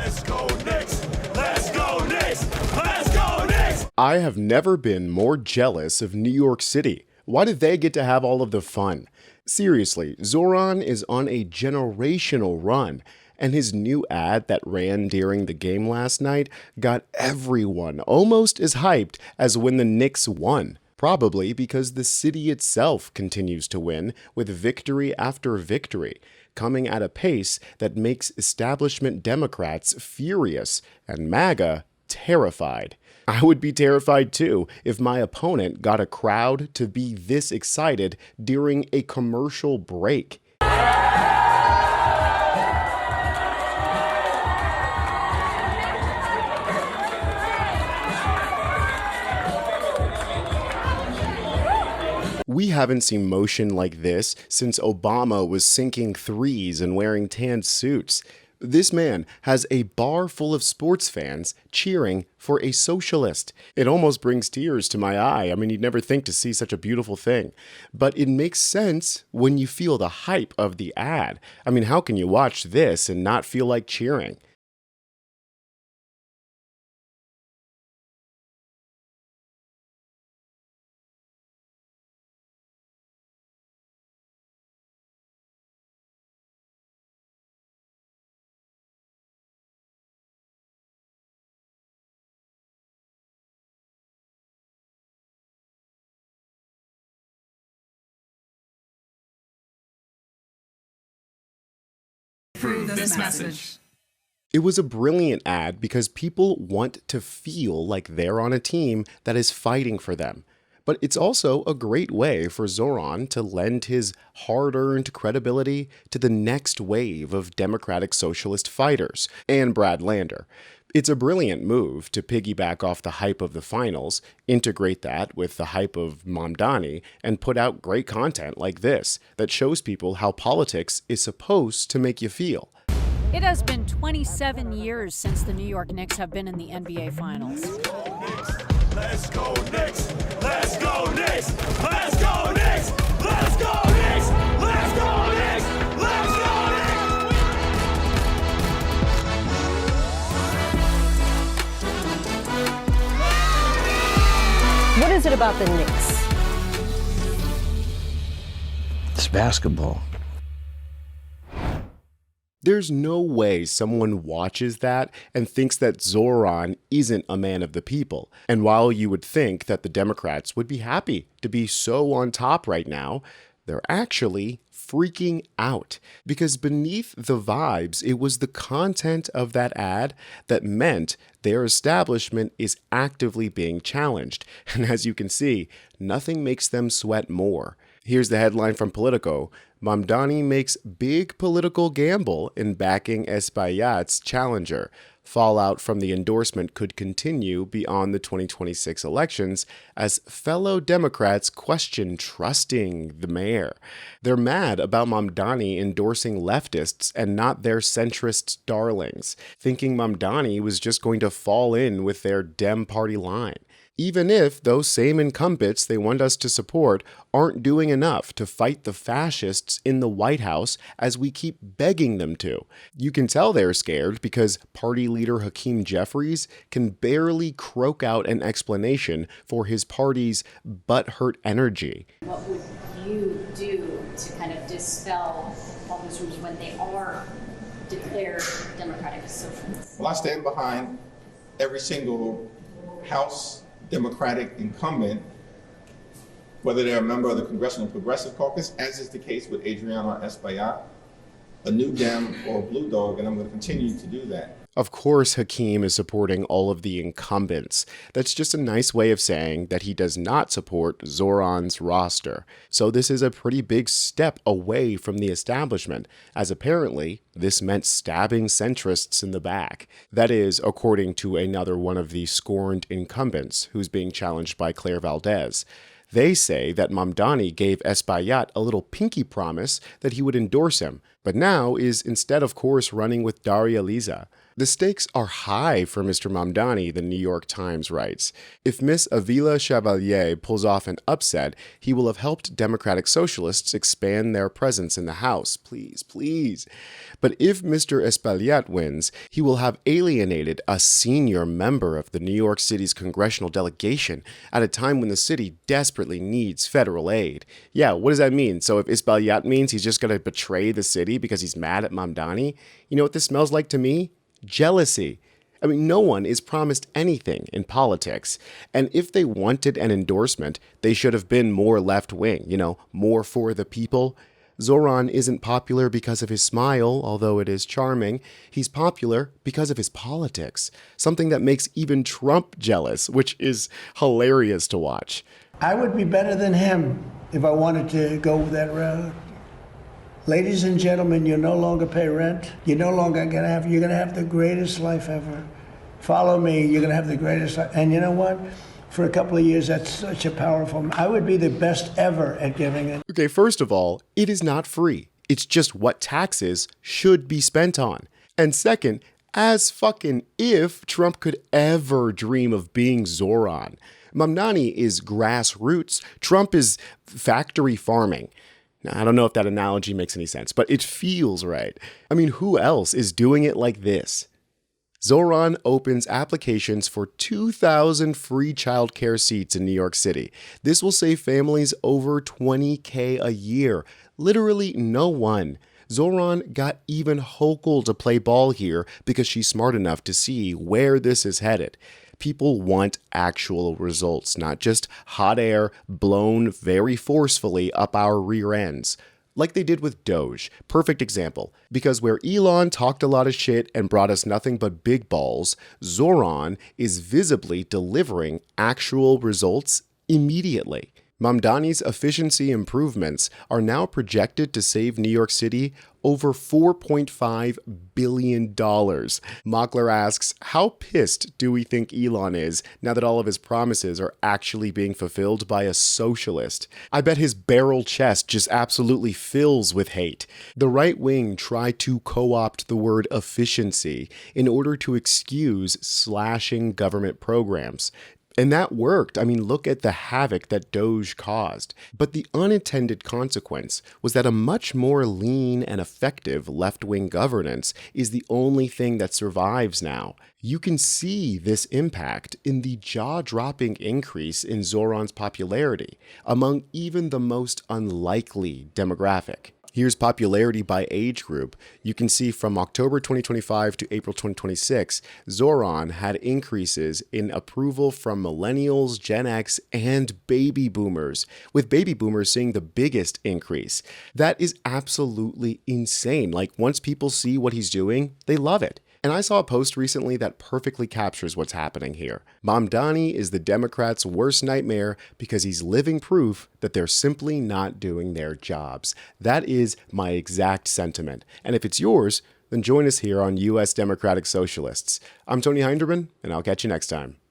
Let's go Knicks! Let's go Knicks! Let's go Knicks! I have never been more jealous of New York City. Why do they get to have all of the fun? Seriously, Zohran is on a generational run, and his new ad that ran during the game last night got everyone almost as hyped as when the Knicks won. Probably because the city itself continues to win with victory after victory, coming at a pace that makes establishment Democrats furious and MAGA terrified. I would be terrified too if my opponent got a crowd to be this excited during a commercial break. We haven't seen motion like this since Obama was sinking threes and wearing tan suits. This man has a bar full of sports fans cheering for a socialist. It almost brings tears to my eye. I mean, you'd never think to see such a beautiful thing. But it makes sense when you feel the hype of the ad. I mean, how can you watch this and not feel like cheering? Through this message. It was a brilliant ad because people want to feel like they're on a team that is fighting for them. But it's also a great way for Zohran to lend his hard-earned credibility to the next wave of Democratic Socialist fighters and Brad Lander. It's a brilliant move to piggyback off the hype of the finals, integrate that with the hype of Mamdani, and put out great content like this that shows people how politics is supposed to make you feel. It has been 27 years since the New York Knicks have been in the NBA Finals. Let's go Knicks! Let's go Knicks! Let's go Knicks! Let's go Knicks! Let's go Knicks! Let's go Knicks! What is it about the Knicks? It's basketball. There's no way someone watches that and thinks that Zohran isn't a man of the people. And while you would think that the Democrats would be happy to be so on top right now, they're actually freaking out. Because beneath the vibes, it was the content of that ad that meant their establishment is actively being challenged. And as you can see, nothing makes them sweat more. Here's the headline from Politico. Mamdani makes big political gamble in backing Espaillat's challenger. Fallout from the endorsement could continue beyond the 2026 elections as fellow Democrats question trusting the mayor. They're mad about Mamdani endorsing leftists and not their centrist darlings, thinking Mamdani was just going to fall in with their Dem party line. Even if those same incumbents they want us to support aren't doing enough to fight the fascists in the White House as we keep begging them to. You can tell they're scared because party leader Hakeem Jeffries can barely croak out an explanation for his party's butthurt energy. What would you do to kind of dispel all those rumors when they are declared Democratic Socialists? Well, I stand behind every single House Democratic incumbent, whether they're a member of the Congressional Progressive Caucus, as is the case with Adriana Espaillat, a new Dem or a blue dog, and I'm going to continue to do that. Of course, Hakeem is supporting all of the incumbents. That's just a nice way of saying that he does not support Zohran's roster. So this is a pretty big step away from the establishment, as apparently this meant stabbing centrists in the back. That is, according to another one of the scorned incumbents who's being challenged by Claire Valdez. They say that Mamdani gave Espaillat a little pinky promise that he would endorse him, but now is instead, of course, running with Daria Liza. The stakes are high for Mr. Mamdani, the New York Times writes. If Miss Avila Chevalier pulls off an upset, he will have helped Democratic Socialists expand their presence in the House. Please, please. But if Mr. Espaillat wins, he will have alienated a senior member of the New York City's congressional delegation at a time when the city desperately needs federal aid. Yeah, what does that mean? So if Espaillat means he's just going to betray the city because he's mad at Mamdani, you know what this smells like to me? Jealousy. I mean, no one is promised anything in politics. And if they wanted an endorsement, they should have been more left-wing, more for the people. Zohran isn't popular because of his smile, although it is charming. He's popular because of his politics, something that makes even Trump jealous, which is hilarious to watch. I would be better than him if I wanted to go that route. Ladies and gentlemen, you no longer pay rent. You're gonna have the greatest life ever. Follow me, you're gonna have the greatest life. And you know what? For a couple of years, that's such a powerful, I would be the best ever at giving it. Okay, first of all, it is not free. It's just what taxes should be spent on. And second, as fucking if Trump could ever dream of being Zohran. Mamdani is grassroots. Trump is factory farming. Now, I don't know if that analogy makes any sense, but it feels right. I mean, who else is doing it like this? Zohran opens applications for 2,000 free childcare seats in New York City. This will save families over $20K a year. Literally no one. Zohran got even Hochul to play ball here because she's smart enough to see where this is headed. People want actual results, not just hot air blown very forcefully up our rear ends. Like they did with Doge. Perfect example. Because where Elon talked a lot of shit and brought us nothing but big balls, Zohran is visibly delivering actual results immediately. Mamdani's efficiency improvements are now projected to save New York City over $4.5 billion. Mockler asks, how pissed do we think Elon is now that all of his promises are actually being fulfilled by a socialist? I bet his barrel chest just absolutely fills with hate. The right wing tried to co-opt the word efficiency in order to excuse slashing government programs. And that worked. I mean, look at the havoc that Doge caused. But the unintended consequence was that a much more lean and effective left-wing governance is the only thing that survives now. You can see this impact in the jaw-dropping increase in Zohran's popularity among even the most unlikely demographic. Here's popularity by age group. You can see from October 2025 to April 2026, Zohran had increases in approval from millennials, Gen X, and baby boomers, with baby boomers seeing the biggest increase. That is absolutely insane. Like, once people see what he's doing, they love it. And I saw a post recently that perfectly captures what's happening here. Mamdani is the Democrats' worst nightmare because he's living proof that they're simply not doing their jobs. That is my exact sentiment. And if it's yours, then join us here on US Democratic Socialists. I'm Tony Hinderman, and I'll catch you next time.